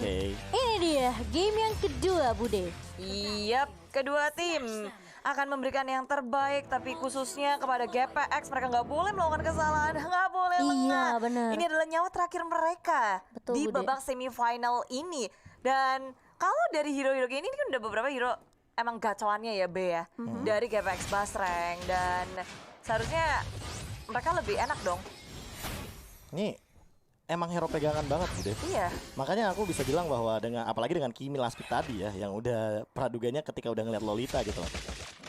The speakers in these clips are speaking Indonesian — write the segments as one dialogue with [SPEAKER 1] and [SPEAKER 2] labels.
[SPEAKER 1] Dan ini dia game yang kedua, Bude.
[SPEAKER 2] Kedua tim akan memberikan yang terbaik, tapi khususnya kepada GPX mereka nggak boleh melakukan kesalahan, nggak boleh lengah.
[SPEAKER 1] Iya, benar.
[SPEAKER 2] Ini adalah nyawa terakhir mereka.
[SPEAKER 1] Betul,
[SPEAKER 2] di
[SPEAKER 1] Bude.
[SPEAKER 2] babak semifinal ini. Dan kalau dari hero-hero ini kan udah beberapa hero emang gacoannya ya, B ya, dari GPX Basreng, dan seharusnya mereka lebih enak dong.
[SPEAKER 3] Ini emang hero pegangan banget Bude.
[SPEAKER 2] Iya.
[SPEAKER 3] Makanya aku bisa bilang bahwa dengan apalagi dengan Kimi last pick tadi ya, yang udah praduganya ketika udah ngeliat Lolita gitu loh.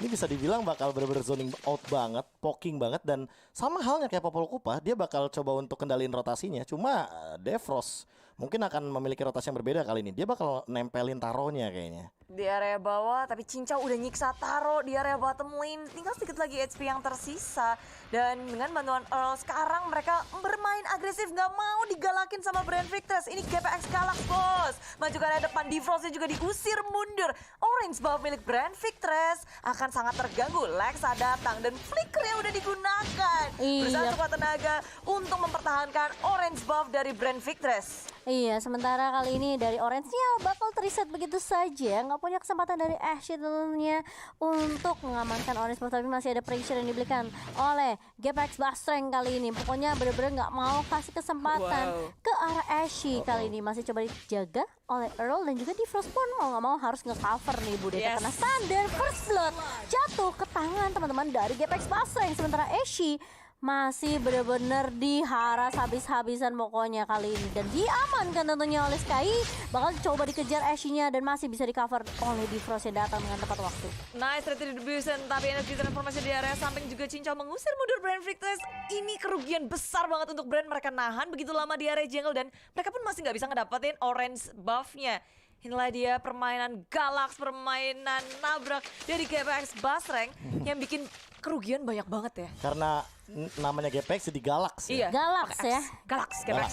[SPEAKER 3] Ini bisa dibilang bakal bener-bener zoning out banget, poking banget, dan sama halnya kayak Popol Kupa, dia bakal coba untuk kendaliin rotasinya. Cuma Defrost mungkin akan memiliki rotasi yang berbeda kali ini. Dia bakal nempelin taronya kayaknya.
[SPEAKER 2] Di area bawah, tapi Cincau udah nyiksa Taro di area bottom lane. Tinggal sedikit lagi HP yang tersisa. Dan dengan bantuan Earl, sekarang mereka bermain agresif, nggak mau digalakin sama Brand Victress. Ini GPX Galax, bos. Maju ke area depan, Defrostnya juga diusir mundur. Orange buff milik Brand Victress akan sangat terganggu. Lexa datang dan flicker yang udah digunakan. Berusaha sekuat tenaga untuk mempertahankan orange buff dari Brand Victress.
[SPEAKER 1] Iya, sementara kali ini dari Orange-nya bakal terreset begitu saja. Nggak punya kesempatan dari Ashe tentunya untuk mengamankan Orange buff, tapi masih ada pressure yang diberikan oleh GPX Basreng kali ini. Pokoknya bener-bener nggak mau kasih kesempatan ke arah Ashe kali ini. Masih coba dijaga oleh Earl, dan juga Defrost pun mau nggak mau harus nge-cover nih, Bude. Karena standar first blood jatuh ke tangan teman-teman dari GPX Basreng. Sementara Ashe masih benar-benar diharas habis-habisan pokoknya kali ini, dan diamankan tentunya oleh Sky. Bakal coba dikejar Ashe-nya dan masih bisa di cover oleh Defrost yang datang dengan tepat waktu.
[SPEAKER 2] Nice retribution, tapi energi transformasi di area samping juga Cincau mengusir mundur Brand Victress. Ini kerugian besar banget untuk Brand. Mereka nahan begitu lama di area jungle dan mereka pun masih nggak bisa ngedapetin orange buff-nya. Inilah dia permainan Galax, permainan nabrak dari GPX Basreng yang bikin kerugian banyak banget ya.
[SPEAKER 3] Karena namanya GPX jadi Galax ya.
[SPEAKER 2] Iya.
[SPEAKER 1] Galax ya.
[SPEAKER 2] Galax.
[SPEAKER 1] GPX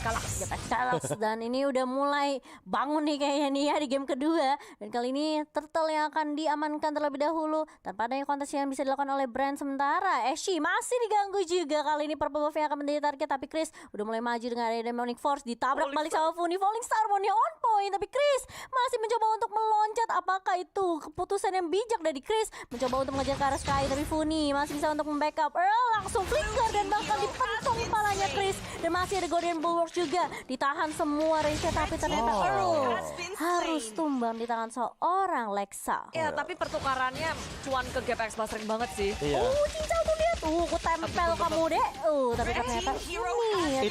[SPEAKER 1] Galax. Dan ini udah mulai bangun nih kayaknya nih ya di game kedua. Dan kali ini Turtle yang akan diamankan terlebih dahulu tanpa adanya kontes yang bisa dilakukan oleh Brand. Sementara Ashe masih diganggu juga. Kali ini Purple Buff yang akan menjadi target, tapi Chris udah mulai maju dengan ada Demonic Force. Ditabrak balik sama Funi. Falling Star Moon-nya on point, tapi Chris masih mencoba untuk meloncat. Apakah itu keputusan yang bijak dari Chris? Mencoba untuk mengejar ke arah Sky, tapi Funi masih bisa untuk membackup. Earl langsung flicker dan bakal dipentung kepalanya Chris. Dan masih ada Guardian Bulwark juga. Ditahan semua range-nya, tapi ternyata Earl harus tumbang di tangan seorang Lexa.
[SPEAKER 2] Ya, tapi pertukarannya cuan ke GPX Basreng banget sih.
[SPEAKER 3] Iya.
[SPEAKER 1] Cincau tuh dia tuh, aku tempel kamu deh. Tapi ternyata ini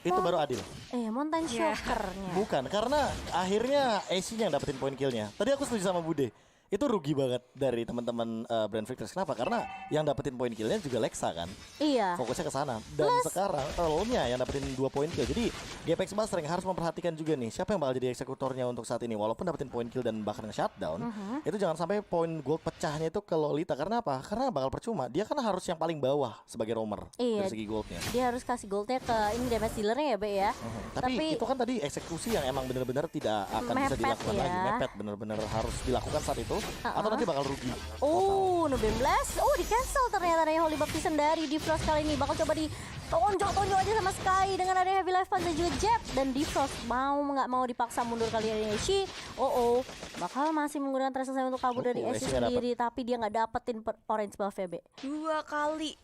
[SPEAKER 3] Itu baru adil.
[SPEAKER 1] Mountain Shocker-nya.
[SPEAKER 3] Bukan, karena akhirnya Ashe-nya yang dapetin poin kill-nya. Tadi aku setuju sama Bude. Itu rugi banget dari teman-teman Brand Victress. Kenapa? Karena yang dapetin poin kill-nya juga Lexa kan.
[SPEAKER 1] Iya.
[SPEAKER 3] Fokusnya ke sana. Dan sekarang Earl-nya yang dapetin 2 poin kill. Jadi GPX Basreng harus memperhatikan juga nih siapa yang bakal jadi eksekutornya untuk saat ini. Walaupun dapetin poin kill dan bahkan nge-shutdown, itu jangan sampai poin gold pecahnya itu ke Lolita. Karena apa? Karena bakal percuma. Dia kan harus yang paling bawah sebagai roamer dari segi goldnya.
[SPEAKER 1] Dia harus kasih goldnya ke ini damage dealer-nya ya, Be ya.
[SPEAKER 3] Tapi itu kan tadi eksekusi yang emang bener-bener tidak akan bisa
[SPEAKER 1] mepet
[SPEAKER 3] dilakukan
[SPEAKER 1] ya.
[SPEAKER 3] lagi. Mepet bener-bener harus dilakukan saat itu. Atau nanti bakal rugi.
[SPEAKER 1] November 11. Di cancel ternyata dari Holy Baptism dari Defrost kali ini. Bakal coba di tonjok aja sama Sky dengan ada Heavy Life Punch dan juga Jet. Dan Defrost nggak mau dipaksa mundur kali ini Ashe. Bakal masih menggunakan tracer saya untuk kabur dari Ashe sendiri. Tapi dia nggak dapetin orange buff ya, Be.
[SPEAKER 2] 2 kali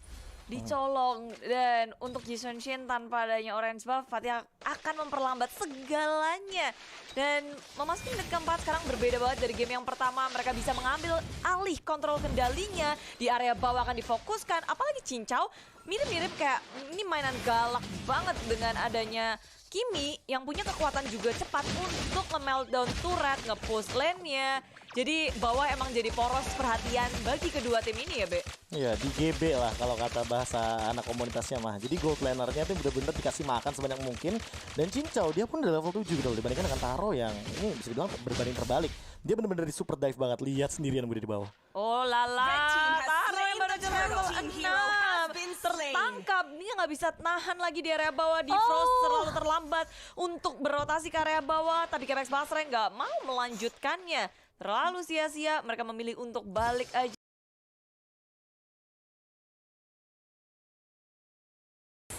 [SPEAKER 2] dicolong. Dan untuk Jason Shin tanpa adanya orange buff, Fatih akan memperlambat segalanya. Dan memasuki menit keempat sekarang berbeda banget dari game yang pertama. Mereka bisa mengambil alih kontrol kendalinya. Di area bawah akan difokuskan. Apalagi Cincau mirip-mirip kayak ini mainan galak banget dengan adanya Kimi yang punya kekuatan juga cepat untuk nge-meltdown turret, nge-push lane-nya. Jadi bawah emang jadi poros perhatian bagi kedua tim ini ya, Be?
[SPEAKER 3] Iya, di GB lah kalau kata bahasa anak komunitasnya mah. Jadi gold lanernya itu bener-bener dikasih makan sebanyak mungkin. Dan Cincau dia pun udah level 7 gitu loh, dibandingkan dengan Taro yang ini bisa dibilang berbanding terbalik. Dia bener-bener di super dive banget, lihat sendirian Bude di bawah.
[SPEAKER 2] Oh lala, Taro yang baru aja level 6 tertangkap. Dia nggak bisa nahan lagi di area bawah. Defrost terlalu terlambat untuk berotasi ke area bawah. Tapi GPX Basreng nggak mau melanjutkannya. Terlalu sia-sia, mereka memilih untuk balik aja.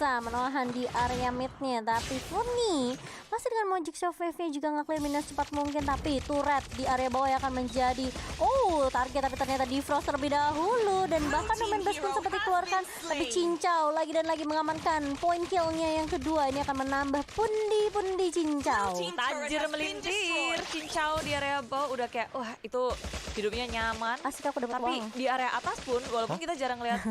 [SPEAKER 1] bisa menahan di area midnya. Tapi Funi masih dengan Magic Shockwave-nya juga nge-clear minus cepat mungkin. Tapi turret di area bawah yang akan menjadi target, tapi ternyata Defrost terlebih dahulu. Dan bahkan Domain Blast pun sempat dikeluarkan, tapi Cincau lagi dan lagi mengamankan poin killnya yang kedua. Ini akan menambah pundi-pundi Cincau.
[SPEAKER 2] Tajir melintir, Cincau di area bawah udah kayak wah itu hidupnya nyaman.
[SPEAKER 1] Asik, aku dapat
[SPEAKER 2] Tapi
[SPEAKER 1] uang.
[SPEAKER 2] di area atas pun walaupun kita jarang lihat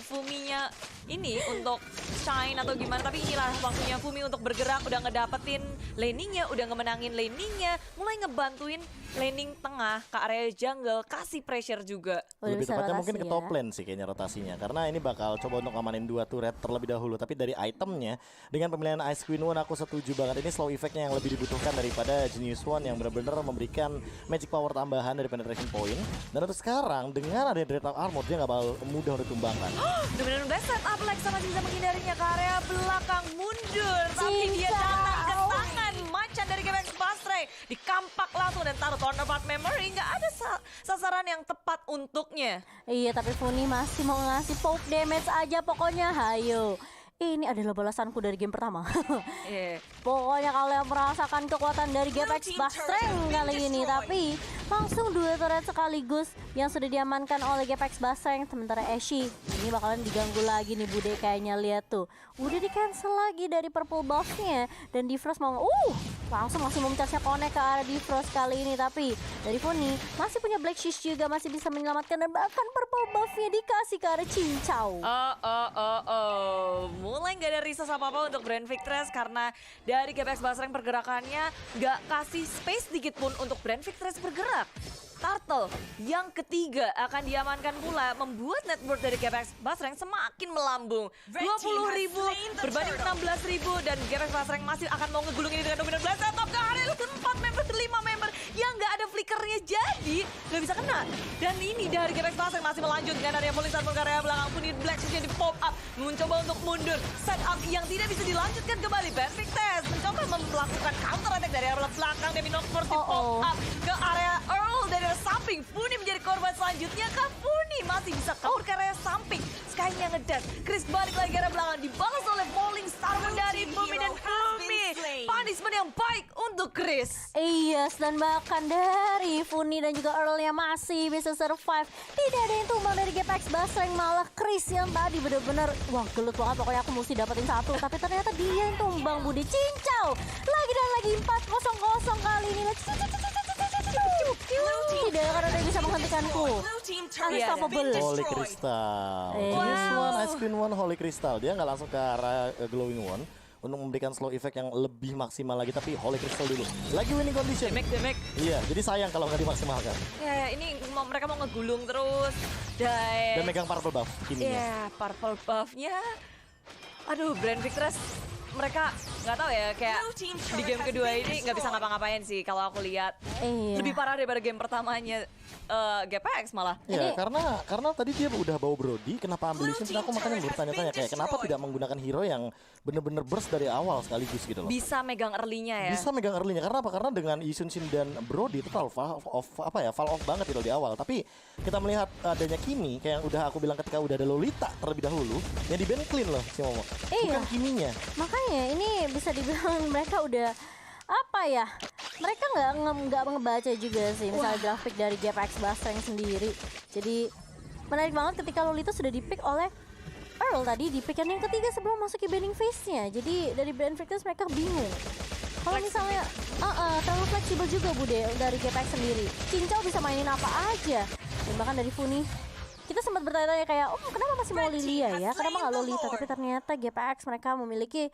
[SPEAKER 2] Fuminya ini untuk shine atau gimana, tapi inilah waktunya Fumi untuk bergerak, udah ngedapetin laningnya, udah ngemenangin laningnya, mulai ngebantuin laning tengah ke area jungle, kasih pressure juga.
[SPEAKER 1] Udah
[SPEAKER 3] Lebih
[SPEAKER 1] bisa
[SPEAKER 3] tepatnya
[SPEAKER 1] rotasi
[SPEAKER 3] mungkin ke
[SPEAKER 1] ya.
[SPEAKER 3] top lane sih kayaknya rotasinya. Karena ini bakal coba untuk ngamanin 2 turret terlebih dahulu. Tapi dari itemnya, dengan pemilihan Ice Queen One aku setuju banget. Ini slow effectnya yang lebih dibutuhkan daripada Genius One yang benar-benar memberikan magic power tambahan dari penetration point. Dan untuk sekarang, dengan ada Dreadnought Armor, dia nggak bakal mudah untuk ditumbangkan.
[SPEAKER 2] Benar-benar best set up Lex sama bisa menghindarinya ke area belakang, mundur. Tapi dia datang ke tangan macan dari Gebex Basre. Dikampak langsung dan taruh counterpart memory. Nggak ada sasaran yang tepat untuknya.
[SPEAKER 1] Iya, tapi Funi masih mau ngasih poke damage aja pokoknya. Hayo. Ini adalah balasanku dari game pertama.
[SPEAKER 2] Iya.
[SPEAKER 1] Pokoknya kalian merasakan kekuatan dari Gepex Bastreng kali ini. Tapi langsung 2 turret sekaligus yang sudah diamankan oleh Gepex Bastreng. Sementara Ashy ini bakalan diganggu lagi nih Bude, kayaknya lihat tuh. Udah di cancel lagi dari purple buff-nya. Dan Defrost mau langsung masih mencasnya connect ke arah Defrost kali ini. Tapi dari Funi masih punya Black Shish juga, masih bisa menyelamatkan. Dan bahkan purple buff-nya dikasih ke arah Cincau.
[SPEAKER 2] Mulai nggak ada resource apa-apa untuk Brand Victress karena dari Gepex Basreng pergerakannya nggak kasih space sedikit pun untuk Brand Victress bergerak. Turtle yang ketiga akan diamankan pula, membuat net worth dari Gepex Basreng semakin melambung. 20.000 berbanding 16.000 dan Gepex Basreng masih akan mau ngegulung ini dengan dominan blast atau ke area 4 member, 5 member yang nggak ada flickernya, jadi nggak bisa kena. Dan ini dari Gepex Basreng masih melanjut dengan area polling sampai ke area belakang pun di Black Shield di pop up, mencoba untuk mundur. Setup yang tidak bisa dilanjutkan kembali. Perfect Test mencoba melakukan counter attack dari area belakang. Demi Nocturne di pop up ke area Earl dari samping. Funi menjadi korban selanjutnya. Funi masih bisa kabur ke area samping. Sky-nya ngedas. Chris balik lagi ke area belakang. Dibalas oleh Falling Star dari Fumi dan Fumi. Punishment yang baik untuk Chris.
[SPEAKER 1] Iya, dan bahkan dari Funi dan juga Earl-nya masih bisa survive. Tidak ada yang tumbang dari Gepex Basreng, malah Chris yang tadi bener-bener wah gelut banget, pokoknya aku mesti dapetin satu. Tapi ternyata dia yang tumbang. Bude Cincau lagi dan lagi 4-0 kali ini. Tidak akan ada yang bisa menghentikanku. Unstoppable.
[SPEAKER 3] Holy Crystal. Genius One, Ice Queen One, Holy Crystal. Dia nggak langsung ke arah Glowing One untuk memberikan slow effect yang lebih maksimal lagi, tapi Holy Crystal dulu. Lagi winning condition.
[SPEAKER 2] Damage.
[SPEAKER 3] Iya, jadi sayang kalau nggak dimaksimalkan.
[SPEAKER 2] Ya, ini mereka mau ngegulung terus. Dan
[SPEAKER 3] megang purple buff kiminya.
[SPEAKER 2] ya, purple buff-nya. Aduh, Brand Victress mereka nggak tahu ya, kayak di game kedua ini nggak bisa ngapa-ngapain sih kalau aku lihat.
[SPEAKER 1] Iya.
[SPEAKER 2] Lebih parah daripada game pertamanya GPX malah.
[SPEAKER 3] Ya, karena tadi dia udah bawa Brody, kenapa ambil Lucian? Aku makanya bertanya-tanya kayak kenapa tidak menggunakan hero yang bener-bener burst dari awal sekaligus gitu loh.
[SPEAKER 2] Bisa megang early-nya ya.
[SPEAKER 3] Bisa megang early-nya, karena apa? Karena dengan Yusun Shin dan Brody itu fall off banget gitu di awal. Tapi kita melihat adanya Kimi, kayak yang udah aku bilang ketika udah ada Lolita terlebih dahulu, yang di ban clean loh si Momo. Bukan Kiminya.
[SPEAKER 1] Makanya ini bisa dibilang mereka udah apa ya? Mereka nggak ngebaca juga sih misalnya grafik dari Gepex Basreng sendiri. Jadi menarik banget ketika Lolita sudah dipick oleh Earl tadi di pick yang ketiga sebelum masuk ke banning phase-nya. Jadi dari Brand Victress mereka bingung. Kalau misalnya terlalu fleksibel juga Bude dari Gepex sendiri. Cincau bisa mainin apa aja. Dan bahkan dari Funi kita sempat bertanya-tanya kayak, kenapa masih mau Lilia ya? Kenapa nggak Lolita? Tapi ternyata GPX mereka memiliki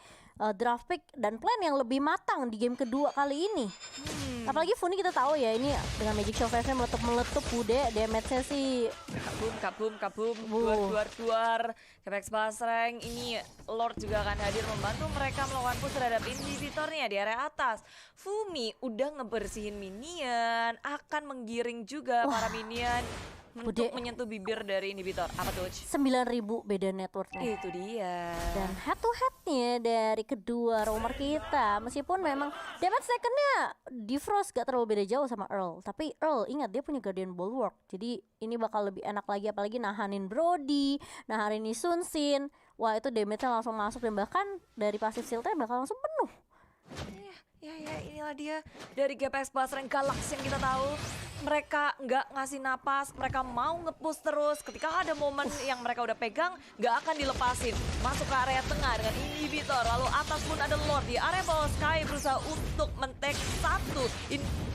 [SPEAKER 1] draft pick dan plan yang lebih matang di game kedua kali ini. Apalagi Funi kita tahu ya, ini dengan Magic Shockwave-nya meletup Bude, damage-nya sih
[SPEAKER 2] kabum, duar. GPX Basreng ini Lord juga akan hadir membantu mereka melakukan push terhadap inhibitornya di area atas. Fumi udah ngebersihin minion, akan menggiring juga para minion untuk menyentuh bibir dari inhibitor. Apa tuh?
[SPEAKER 1] 9.000 beda networknya.
[SPEAKER 2] Itu dia.
[SPEAKER 1] Dan head to headnya dari kedua roamer kita, meskipun memang damage secondnya Defrost gak terlalu beda jauh sama Earl, tapi Earl ingat dia punya Guardian Bulwark, jadi ini bakal lebih enak lagi, apalagi nahanin Brody, nahanin Sun Sin. wah itu damage-nya langsung masuk dan bahkan dari passive shield-nya bakal langsung penuh.
[SPEAKER 2] Ya inilah dia dari GPX Plus Rank Galaxy yang kita tahu. Mereka nggak ngasih napas, mereka mau nge-push terus. Ketika ada momen yang mereka udah pegang, nggak akan dilepasin. Masuk ke area tengah dengan inhibitor, lalu atas pun ada Lord. Di area bawah Sky berusaha untuk men-take satu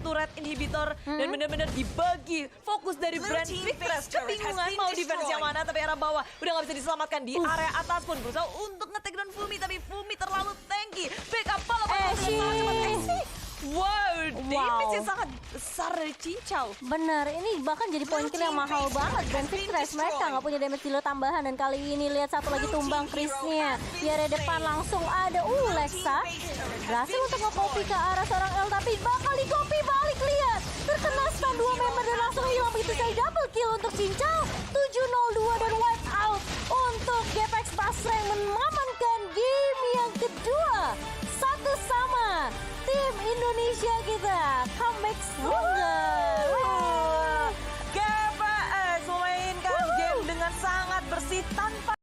[SPEAKER 2] turret inhibitor dan benar-benar dibagi. Fokus dari Brand Victress kebingungan mau defense yang mana, tapi area bawah udah nggak bisa diselamatkan. Di area atas pun berusaha untuk nge-take down Fumi, tapi Fumi terlalu tanky. Backup pala damage yang sangat besar dari Cincau.
[SPEAKER 1] Bener, ini bahkan jadi poin kill yang mahal banget. Dan Victress mereka nggak punya damage dealer tambahan. Dan kali ini lihat satu lagi tumbang Chrisnya. Di area depan langsung ada Lexa berhasil untuk nge-copy ke arah seorang L, tapi bakal di-copy balik. Lihat, terkena stun 2 member dan langsung hilang begitu saja. Double kill untuk Cincau. 7-0-2 dan wipe out untuk GPX Pasreng mengamankan game yang kedua. 1-1 tim Indonesia kita